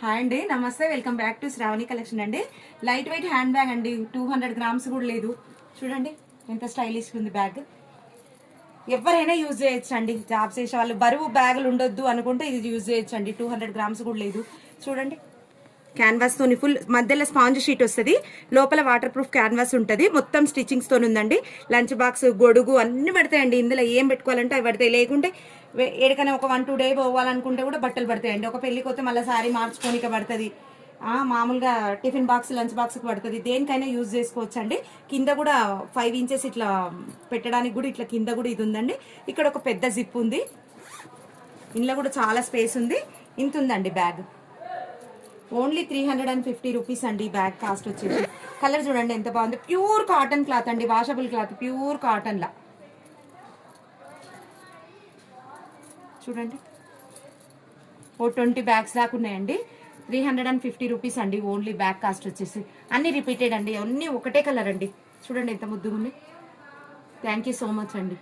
Hi అండి, నమస్తే. Welcome back to Shravani collection అండి. లైట్ వెయిట్ హ్యాండ్ బ్యాగ్ అండి. 200 గ్రామ్స్ కూడా లేదు. చూడండి ఎంత స్టైలిష్ ఉంది బ్యాగ్. ఎవరైనా యూజ్ చేయొచ్చు అండి. జాబ్స్ చేసే వాళ్ళు బరువు బ్యాగులు ఉండొద్దు అనుకుంటే ఇది యూజ్ చేయొచ్చు అండి. 200 గ్రామ్స్ కూడా లేదు. చూడండి క్యాన్వాస్ తోని ఫుల్ మధ్యలో స్పాంజ్ షీట్ వస్తుంది, లోపల వాటర్ ప్రూఫ్ క్యాన్వాస్ ఉంటుంది, మొత్తం స్టిచ్చింగ్స్ తోని ఉందండి. లంచ్ బాక్స్, గొడుగు అన్ని పడతాయండి. ఇందులో ఏం పెట్టుకోవాలంటే అవి పడతాయి. లేకుంటే ఎక్కడికైనా ఒక 1-2 డే పోవాలనుకుంటే కూడా బట్టలు పడతాయండి. ఒక పెళ్లికి పోతే మళ్ళీ శారీ మార్చుకోనిక పడుతుంది. మామూలుగా టిఫిన్ బాక్స్, లంచ్ బాక్స్కి పడుతుంది. దేనికైనా యూజ్ చేసుకోవచ్చు అండి. కింద కూడా 5 ఇంచెస్ ఇట్లా పెట్టడానికి కూడా ఇట్లా కింద కూడా ఇది ఉందండి. ఇక్కడ ఒక పెద్ద జిప్ ఉంది. ఇందులో కూడా చాలా స్పేస్ ఉంది. ఇంత ఉందండి బ్యాగ్. ఓన్లీ 350 రూపీస్ అండి. ఈ బ్యాగ్ కాస్ట్ వచ్చేసి. కలర్ చూడండి ఎంత బాగుంది. ప్యూర్ కాటన్ క్లాత్ అండి, వాషబుల్ క్లాత్, ప్యూర్ కాటన్లా. చూడండి ఓ 20 బ్యాగ్స్ దాకా ఉన్నాయండి. 350 రూపీస్ అండి ఓన్లీ బ్యాగ్ కాస్ట్ వచ్చేసి. అన్ని రిపీటెడ్ అండి, అన్నీ ఒకటే కలర్ అండి. చూడండి ఎంత ముద్దుగా ఉన్నాయి. థ్యాంక్ యూ సో మచ్ అండి.